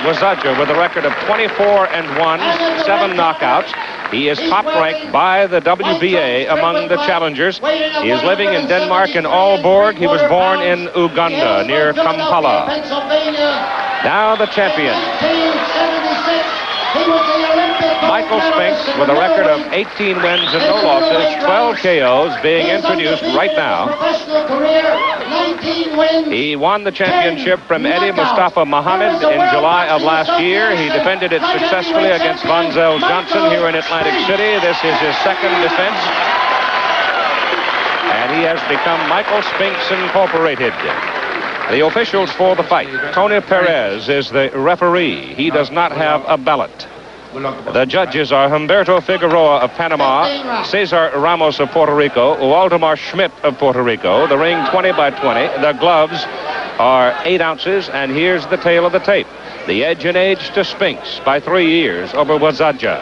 Wasajja with a record of 24-1, 7 knockouts. He is top ranked by the WBA among the challengers. He is living in Denmark in Aalborg. He was born in Uganda near Kampala. Now the champion, Michael Spinks, with a record of 18 wins and no losses, 12 KOs, being introduced right now. He won the championship from Eddie Mustafa Muhammad in July of last year. He defended it successfully against Vonzel Johnson here in Atlantic City. This is his second defense. And he has become Michael Spinks Incorporated. The officials for the fight. Tony Perez is the referee. He does not have a ballot. The judges are Humberto Figueroa of Panama, Cesar Ramos of Puerto Rico, Waldemar Schmidt of Puerto Rico. The ring 20 by 20. The gloves are 8 ounces, and here's the tail of the tape. The edge in age to Spinks by 3 years over Wasajja.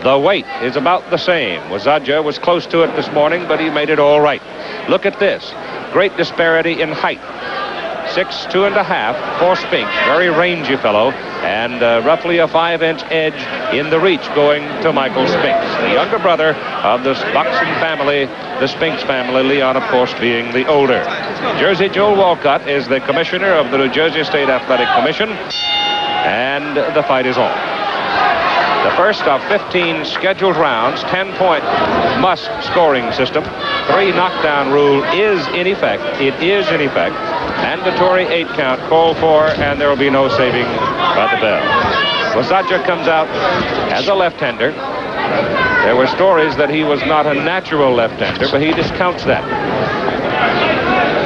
The weight is about the same. Wasajja was close to it this morning, but he made it all right. Look at this. Great disparity in height. 6'2 1/2 for Spinks. Very rangy fellow, and roughly a 5-inch edge in the reach going to Michael Spinks, the younger brother of this boxing family, the Spinks family, Leon, of course, being the older. Jersey Joe Walcott is the commissioner of the New Jersey State Athletic Commission, and the fight is on. The first of 15 scheduled rounds, 10-point must scoring system. 3 knockdown rule is in effect. It is in effect. Mandatory 8 count called for, and there will be no saving by the bell. Wasajja comes out as a left-hander. There were stories that he was not a natural left-hander, but he discounts that.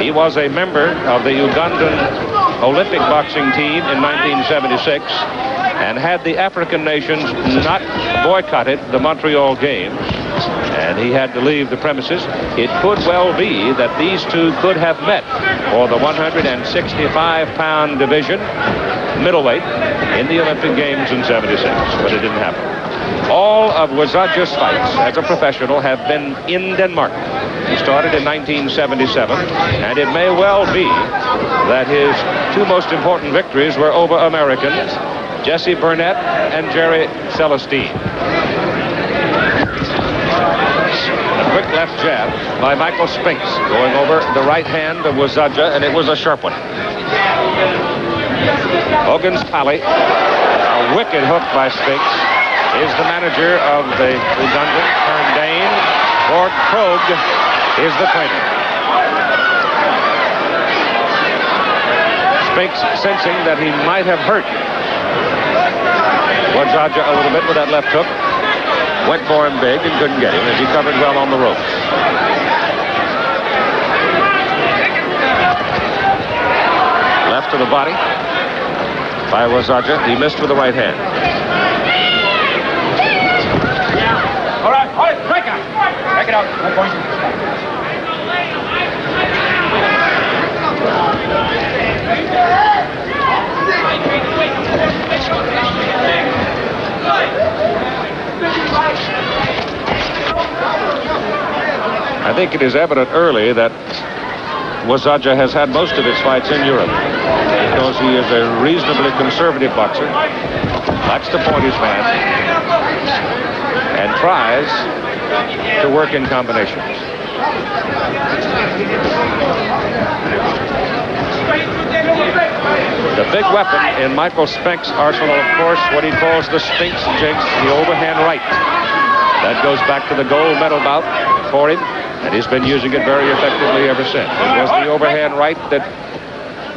He was a member of the Ugandan Olympic boxing team in 1976 and had the African nations not boycotted the Montreal Games, and he had to leave the premises. It could well be that these two could have met for the 165-pound division, middleweight, in the Olympic Games in '76, but it didn't happen. All of Wasajja's fights as a professional have been in Denmark. He started in 1977, and it may well be that his 2 most important victories were over Americans, Jesse Burnett and Jerry Celestine. A quick left jab by Michael Spinks, going over the right hand of Wasajja, and it was a sharp one. Hogan's Pally, a wicked hook by Spinks, is the manager of the Ugandan turned Dane. Gord Krogh is the trainer. Spinks sensing that he might have hurt Wasajja a little bit with that left hook. Went for him big and couldn't get him as he covered well on the ropes. Left to the body by Wasajja. He missed with the right hand. All right, break out. Break it out. I think it is evident early that Wasajja has had most of his fights in Europe because he is a reasonably conservative boxer, likes to point his man, and tries to work in combinations. The big weapon in Michael Spinks' arsenal, of course, what he calls the Spinks jinx, the overhand right. That goes back to the gold medal bout for him, and he's been using it very effectively ever since. It was the overhand right that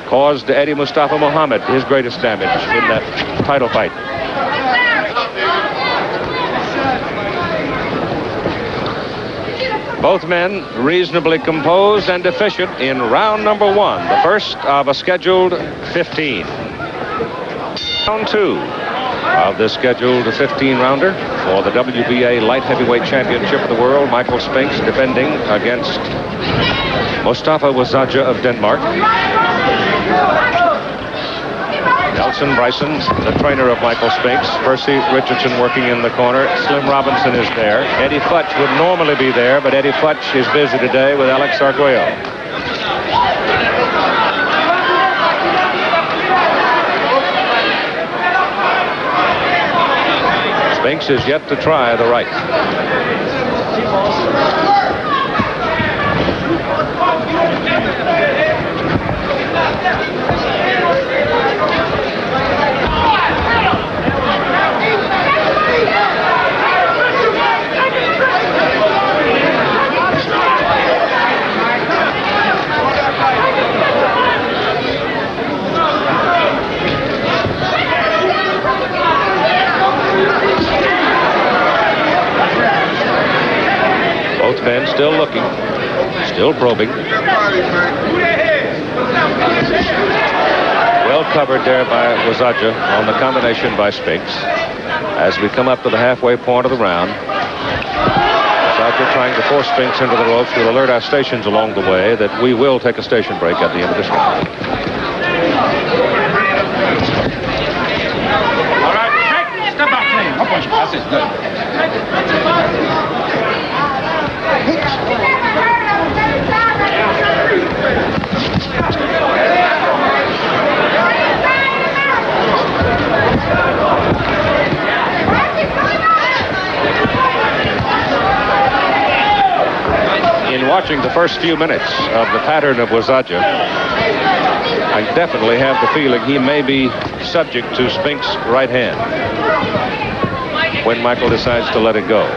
caused Eddie Mustafa Muhammad his greatest damage in that title fight. Both men reasonably composed and efficient in round number 1, the first of a scheduled 15. Round 2 of the scheduled 15-rounder for the WBA light heavyweight championship of the world. Michael Spinks defending against Mustafa Wasajja of Denmark. Nelson Bryson, the trainer of Michael Spinks. Percy Richardson working in the corner. Slim Robinson is there. Eddie Futch would normally be there, but Eddie Futch is busy today with Alex Arguello. Spinks is yet to try the right. Both men still looking, still probing. Well covered there by Wasajja on the combination by Spinks. As we come up to the halfway point of the round, Wasajja trying to force Spinks into the ropes. We'll alert our stations along the way that we will take a station break at the end of this round. All right, step back, clean. Up on pass is good. In watching the first few minutes of the pattern of Wasajja, I definitely have the feeling he may be subject to Spinks' right hand when Michael decides to let it go.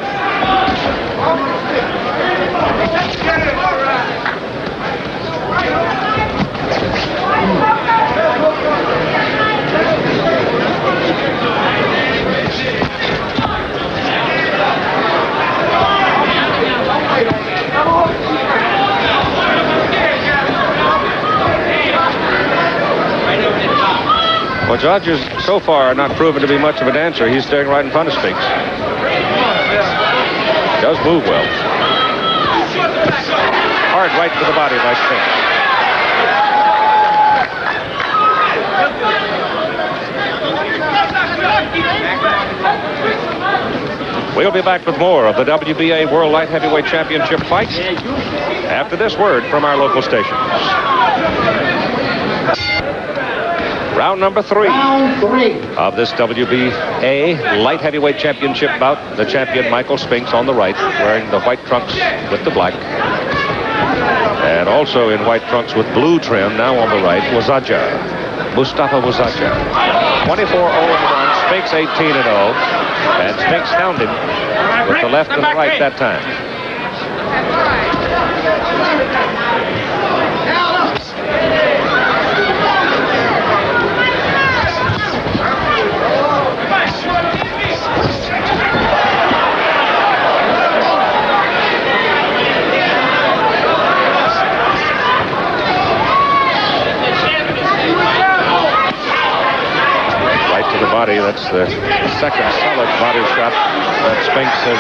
Wasajja's so far not proven to be much of a dancer. He's staring right in front of Spinks. Does move well. Hard right to the body by Spinks. We'll be back with more of the WBA World Light Heavyweight Championship fight after this word from our local stations. Round number 3 of this WBA Light Heavyweight Championship bout. The champion, Michael Spinks, on the right, wearing the white trunks with the black. And also in white trunks with blue trim, now on the right, Wasajja. Mustafa Wasajja. 24-0-1, Spinks 18-0. And Spinks hounded with the left and the right that time. The body, that's the second solid body shot that Spinks has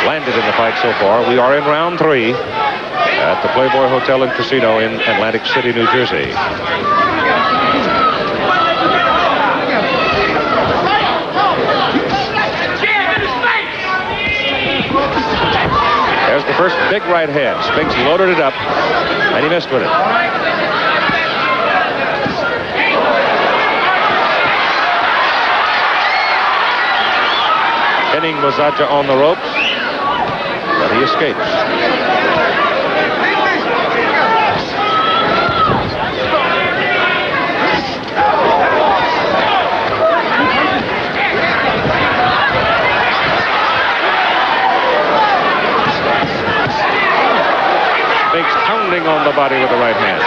landed in the fight so far. We are in round 3 at the Playboy Hotel and Casino in Atlantic City, New Jersey. There's the first big right hand. Spinks loaded it up, and he missed with it. Pinning Wasajja on the ropes, but he escapes. Spinks pounding on the body with the right hand.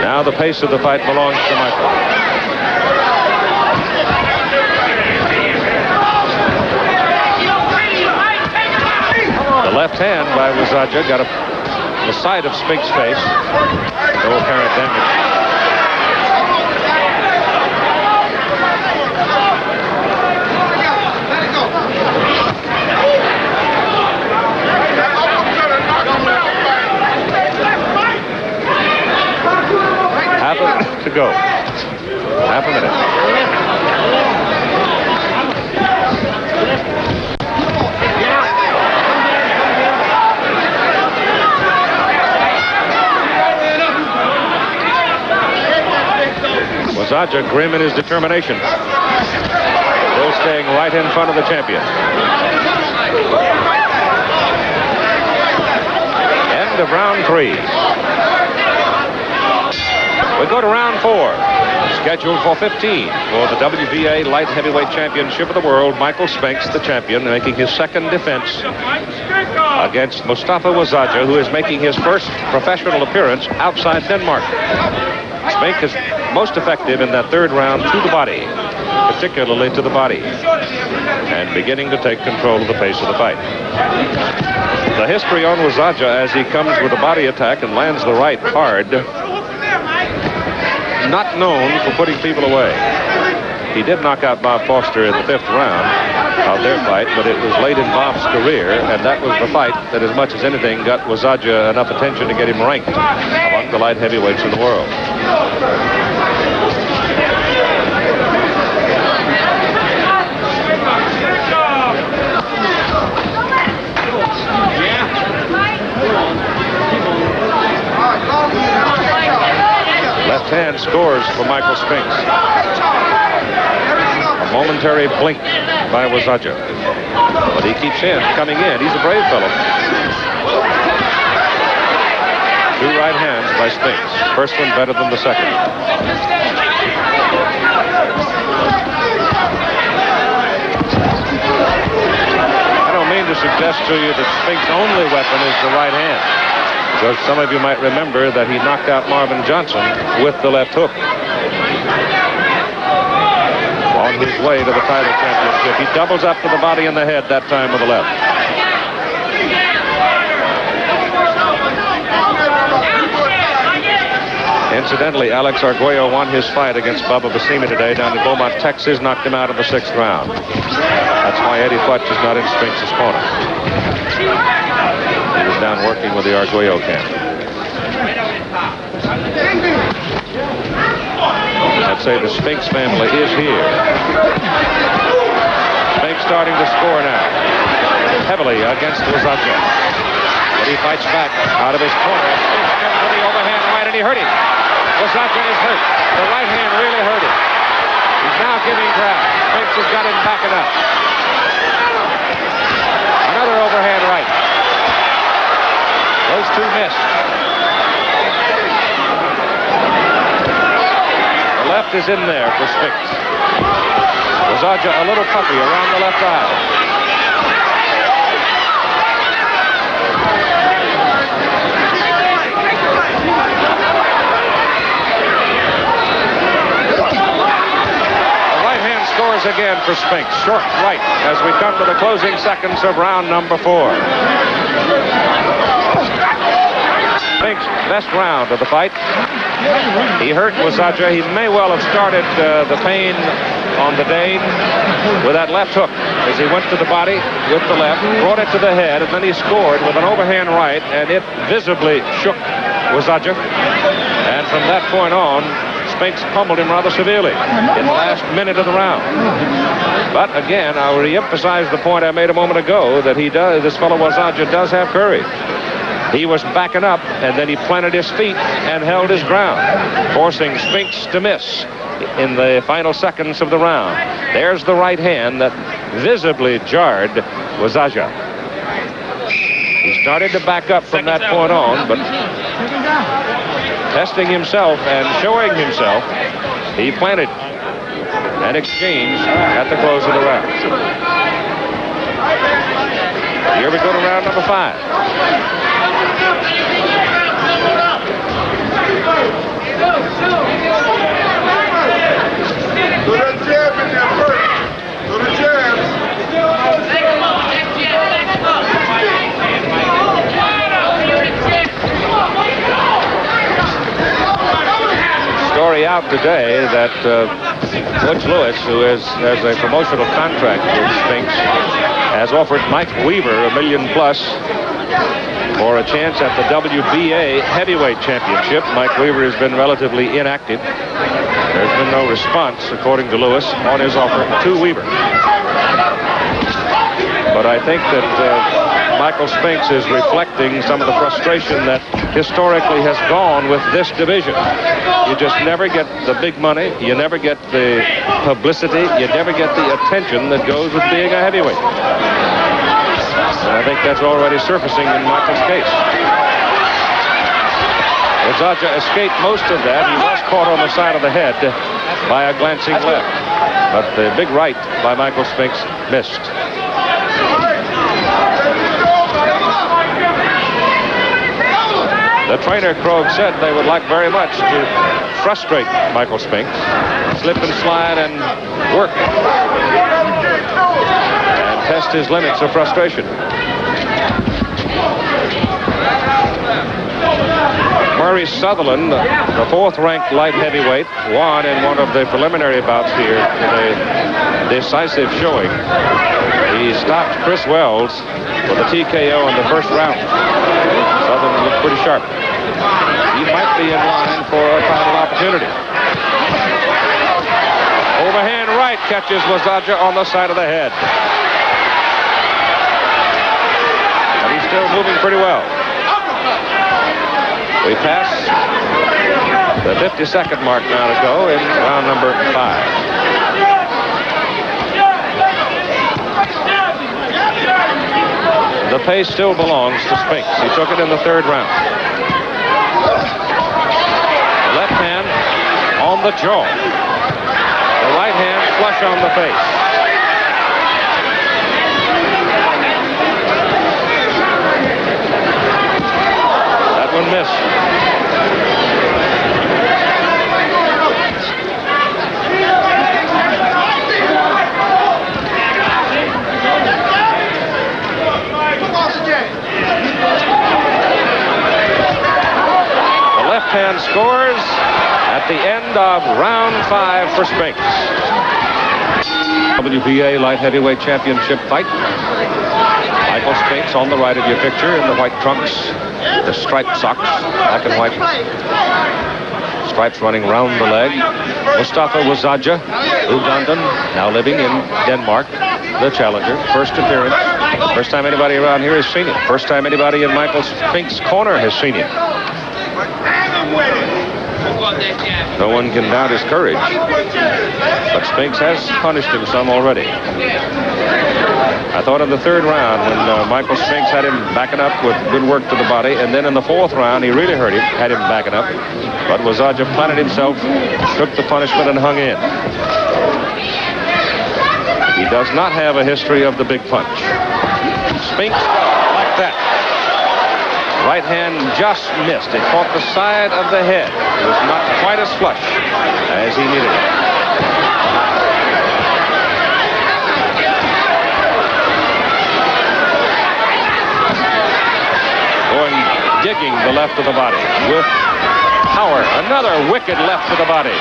Now the pace of the fight belongs to Michael. The left hand by Wasajja got the side of Spinks' face. No apparent damage. To go. Half a minute. Wasajja, grim in his determination. Still staying right in front of the champion. End of round 3. We go to round 4. Scheduled for 15 for the WBA Light Heavyweight Championship of the World. Michael Spinks, the champion, making his second defense against Mustafa Wasajja, who is making his first professional appearance outside Denmark. Spinks is most effective in that third round to the body, particularly to the body, and beginning to take control of the pace of the fight. The history on Wasajja as he comes with a body attack and lands the right hard. Not known for putting people away. He did knock out Bob Foster in the 5th round of their fight, but it was late in Bob's career, and that was the fight that, as much as anything, got Wasajja enough attention to get him ranked among the light heavyweights in the world. Left hand scores for Michael Spinks. A momentary blink by Wasajja. But he keeps coming in. He's a brave fellow. 2 right hands by Spinks. First one better than the second. I don't mean to suggest to you that Spinks' only weapon is the right hand, because some of you might remember that he knocked out Marvin Johnson with the left hook on his way to the title championship. He doubles up to the body and the head that time with the left. Incidentally, Alex Arguello won his fight against Bubba Bassimi today down in Beaumont, Texas, knocked him out in the 6th round. That's why Eddie Futch is not in Spinks' corner. He was down working with the Arguello camp. I'd say the Spinks family is here. Spinks starting to score now. Heavily against Wasajja. But he fights back out of his corner. Spinks comes with the overhand right, and he hurt him. Wasajja is hurt. The right hand really hurt him. He's now giving ground. Spinks has got him backing up. Another overhand right. Those 2 missed. The left is in there for Spinks. Wasajja a little puffy around the left eye. The right hand scores again for Spinks. Short right as we come to the closing seconds of round number 4. Spinks' best round of the fight. He hurt Wasajja. He may well have started the pain on the day with that left hook as he went to the body with the left, brought it to the head, and then he scored with an overhand right, and it visibly shook Wasajja. And from that point on, Spinks pummeled him rather severely in the last minute of the round. But again, I'll re-emphasize the point I made a moment ago, that this fellow Wasajja does have courage. He was backing up, and then he planted his feet and held his ground, forcing Spinks to miss in the final seconds of the round. There's the right hand that visibly jarred Wasajja. He started to back up from that point on, but testing himself and showing himself, he planted an exchange at the close of the round. Here we go to round number 5. To the jab in there first. To the jab. Story out today that Butch Lewis, who has a promotional contract with Spinks, has offered Mike Weaver $1 million+ for a chance at the WBA Heavyweight Championship. Mike Weaver has been relatively inactive. There's been no response, according to Lewis, on his offer to Weaver. But I think that Michael Spinks is reflecting some of the frustration that historically has gone with this division. You just never get the big money. You never get the publicity. You never get the attention that goes with being a heavyweight. And I think that's already surfacing in Michael's case. Wasajja escaped most of that. He was caught on the side of the head by a glancing left. But the big right by Michael Spinks missed. The trainer, Krogh, said they would like very much to frustrate Michael Spinks, slip and slide and work, and test his limits of frustration. Murray Sutherland, the fourth-ranked light heavyweight, won in one of the preliminary bouts here in a decisive showing. He stopped Chris Wells with a TKO in the first round. Sutherland looked pretty sharp. He might be in line for a title opportunity. Overhand right catches Wasajja on the side of the head. But he's still moving pretty well. We pass the 52nd mark now to go in round number 5. The pace still belongs to Spinks. He took it in the third round. The left hand on the jaw. The right hand flush on the face. That one missed. Hand scores at the end of round 5 for Spinks. WBA light heavyweight championship fight. Michael Spinks on the right of your picture in the white trunks, the striped socks, black and white stripes running round the leg. Mustafa Wasajja, Ugandan, now living in Denmark, the challenger. First appearance. First time anybody around here has seen him. First time anybody in Michael Spinks' corner has seen him. No one can doubt his courage, but Spinks has punished him some already. I thought in the third round when Michael Spinks had him backing up with good work to the body, and then in the fourth round he really hurt him, had him backing up, but Wasajja planted himself, took the punishment and hung in. He does not have a history of the big punch. Spinks like that. Right hand just missed. It caught the side of the head. It was not quite as flush as he needed it. Going digging the left of the body with power. Another wicked left to the body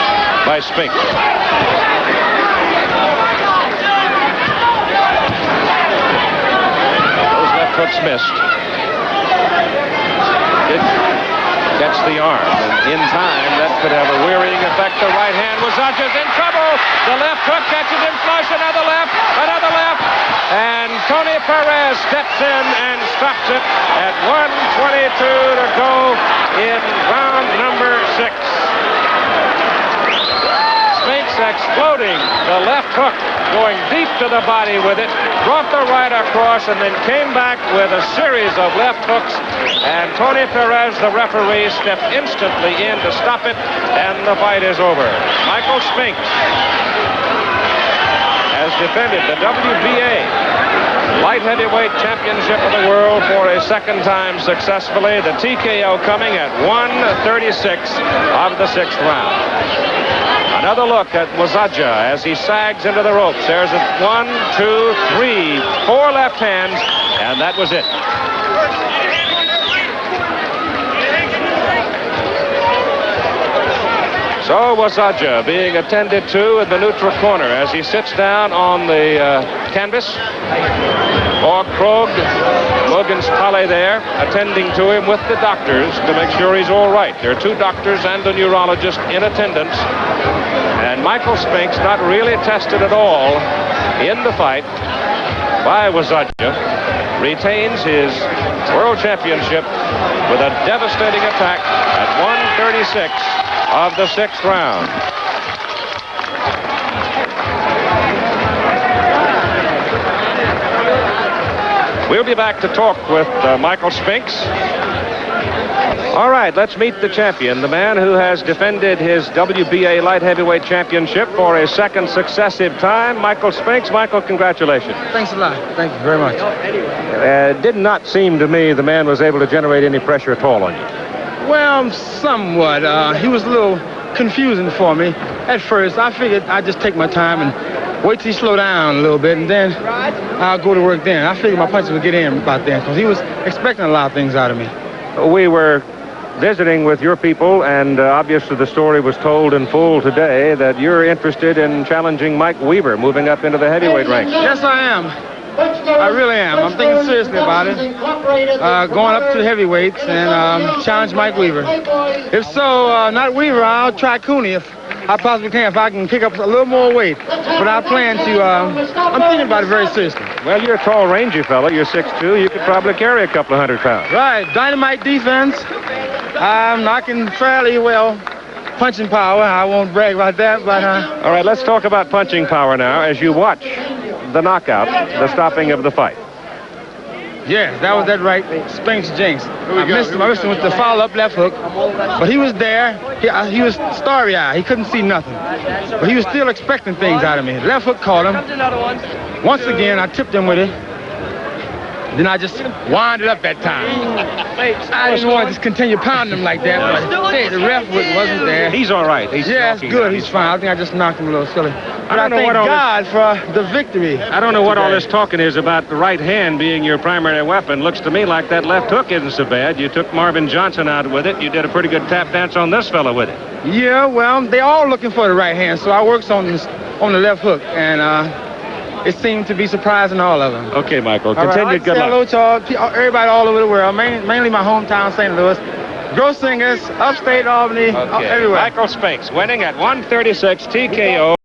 by Spinks. Those left hooks missed. It gets the arm, and in time that could have a wearying effect. The right hand, Wasajja's in trouble. The left hook catches him flush. Another left, and Tony Perez steps in and stops it at 1:22 to go in round number 6. Spinks exploding the left hook, going deep to the body with it, brought the right across, and then came back with a series of left hooks. And Tony Perez, the referee, stepped instantly in to stop it, and the fight is over. Michael Spinks has defended the WBA light heavyweight championship of the world for a second time successfully. The TKO coming at 1:36 of the 6th round. Another look at Wasajja as he sags into the ropes. There's a 1, 2, 3, 4 left hands, and that was it. So Wasajja being attended to in the neutral corner as he sits down on the canvas. Or Krogh, Logan's Pale there, attending to him with the doctors to make sure he's all right. There are 2 doctors and a neurologist in attendance. And Michael Spinks not really tested at all in the fight. by Wasajja, retains his world championship with a devastating attack at 136 of the 6th round. We'll be back to talk with Michael Spinks. All right, let's meet the champion, the man who has defended his WBA light heavyweight championship for a second successive time, Michael Spinks. Michael, congratulations. Thanks a lot. Thank you very much. It did not seem to me the man was able to generate any pressure at all on you. Well, somewhat. He was a little confusing for me at first. I figured I'd just take my time and wait till he slowed down a little bit, and then I'll go to work then. I figured my punches would get in about then, because he was expecting a lot of things out of me. We were visiting with your people, and obviously the story was told in full today that you're interested in challenging Mike Weaver, moving up into the heavyweight ranks. Yes, I am. I really am. I'm thinking seriously about it. Going up to heavyweights and challenge Mike Weaver. If so, not Weaver, I'll try Cooney if I possibly can, if I can pick up a little more weight. But I plan to, I'm thinking about it very seriously. Well, you're a tall, rangy fella. You're 6'2". You could probably carry a couple of 100 pounds. Right. Dynamite defense. I'm knocking fairly well. Punching power. I won't brag about that, but... All right, let's talk about punching power now as you watch the knockout, the stopping of the fight. Yeah, that was that right. Spinks jinx. I missed him with the follow-up left hook, but he was there. He was starry-eyed. He couldn't see nothing, but he was still expecting things out of me. Left hook caught him. Once again, I tipped him with it. Then I just wound it up that time. I didn't want to just continue pounding him like that, but hey, the ref wasn't there. He's all right. Yeah, it's good. He's fine. I think I just knocked him a little silly. But I thank God for the victory. I don't know what all this talking is about the right hand being your primary weapon. Looks to me like that left hook isn't so bad. You took Marvin Johnson out with it. You did a pretty good tap dance on this fella with it. Yeah, well, they all looking for the right hand, so I works on the left hook, and it seemed to be surprising all of them. Okay, Michael. Continue. Good luck. Hello to everybody all over the world, mainly my hometown, St. Louis. Grossingers, upstate Albany, Okay. everywhere. Michael Spinks winning at 136 TKO.